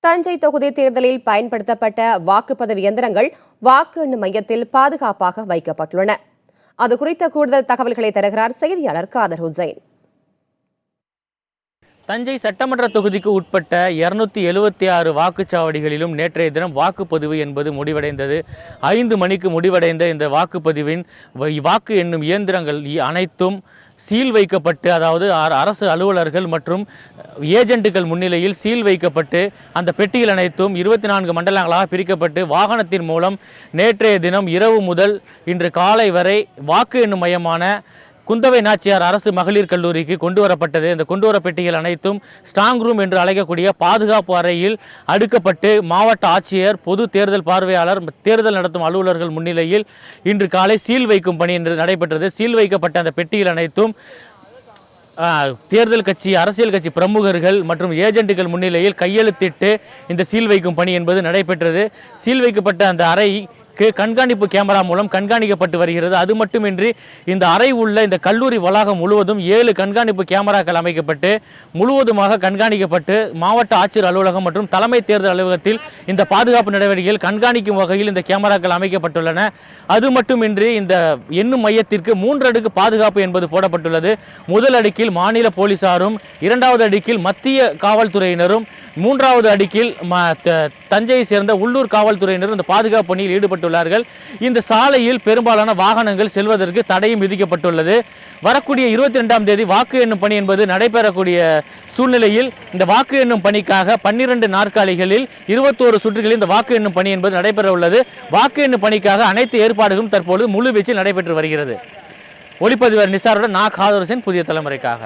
தஞ்சை தொகுதி தேர்தலில் பயன்படுத்தப்பட்ட வாக்குப்பதிவு இயந்திரங்கள் வாக்கு எண்ணும் மையத்தில் பாதுகாப்பாக வைக்கப்பட்டுள்ளன. அது குறித்த கூடுதல் தகவல்களை தருகிறார் செய்தியாளர் காதர் ஹுசைன். தஞ்சை சட்டமன்ற தொகுதிக்கு உட்பட்ட 276 வாக்குச்சாவடிகளிலும் நேற்றைய தினம் வாக்குப்பதிவு என்பது முடிவடைந்தது. 5 மணிக்கு முடிவடைந்த இந்த வாக்குப்பதிவின் வாக்கு எண்ணும் இயந்திரங்கள் அனைத்தும் சீல் வைக்கப்பட்டு, அதாவது அரசு அலுவலர்கள் மற்றும் ஏஜென்ட்டுகள் முன்னிலையில் சீல் வைக்கப்பட்டு அந்த பெட்டிகள் அனைத்தும் 24 மண்டலங்களாக பிரிக்கப்பட்டு வாகனத்தின் மூலம் நேற்றைய தினம் இரவு முதல் இன்று காலை வரை வாக்கு எண்ணும் மையமான குந்தவை நாச்சியார் அரசு மகளிர் கல்லூரிக்கு கொண்டு வரப்பட்டது. இந்த கொண்டு வர பெட்டிகள் அனைத்தும் ஸ்ட்ராங் ரூம் என்று அழைக்கக்கூடிய பாதுகாப்பு அறையில் அடுக்கப்பட்டு மாவட்ட ஆட்சியர், பொது தேர்தல் பார்வையாளர், தேர்தல் நடத்தும் அலுவலர்கள் முன்னிலையில் இன்று காலை சீல் வைக்கும் பணி என்று நடைபெற்றது. சீல் வைக்கப்பட்ட அந்த பெட்டிகள் அனைத்தும் தேர்தல் கட்சி, அரசியல் கட்சி பிரமுகர்கள் மற்றும் ஏஜென்ட்டுகள் முன்னிலையில் கையெழுத்திட்டு இந்த சீல் வைக்கும் பணி என்பது நடைபெற்றது. சீல் வைக்கப்பட்ட அந்த அறை கண்காணிப்பு கேமரா மூலம் கண்காணிக்கப்பட்டு வருகிறது. அது மட்டுமின்றி இந்த அறை உள்ள இந்த கல்லூரி வளாகம் முழுவதும் 7 கண்காணிப்பு கேமராக்கள் அமைக்கப்பட்டு முழுவதுமாக கண்காணிக்கப்பட்டு மாவட்ட ஆட்சியர் அலுவலகம் மற்றும் தலைமை தேர்தல் அலுவலகத்தில் இந்த பாதுகாப்பு நடவடிக்கைகள் கண்காணிக்கும் வகையில் இந்த கேமராக்கள் அமைக்கப்பட்டுள்ளன. அது மட்டுமின்றி இந்த எண்ணும் மையத்திற்கு 3 அடுக்கு பாதுகாப்பு என்பது போடப்பட்டுள்ளது. முதல் அடுக்கில் மாநில போலீசாரும், 2வது அடுக்கில் மத்திய காவல்துறையினரும், 3வது அடுக்கில் தஞ்சையை சேர்ந்த உள்ளூர் காவல்துறையினரும் இந்த பாதுகாப்பு பணியில் ஈடுபட்டுள்ளார்கள். இந்த சாலையில் பெரும்பாலான வாகனங்கள் செல்வதற்கு தடையும் விதிக்கப்பட்டுள்ளது. வரக்கூடிய 22ஆம் தேதி வாக்கு எண்ணும் பணி என்பது நடைபெறக்கூடிய சூழ்நிலையில் இந்த வாக்கு எண்ணும் பணிக்காக 12 நாற்காலிகளில் 21 சுற்றுகளில் இந்த வாக்கு எண்ணும் பணி என்பது நடைபெற உள்ளது. வாக்கு எண்ணும் பணிக்காக அனைத்து ஏற்பாடுகளும் தற்போது முழு வீச்சில் நடைபெற்று வருகிறது. ஒளிப்பதிவர் நிசாருடன் நான் காதர் ஹுசைன், புதிய தலைமுறைக்காக.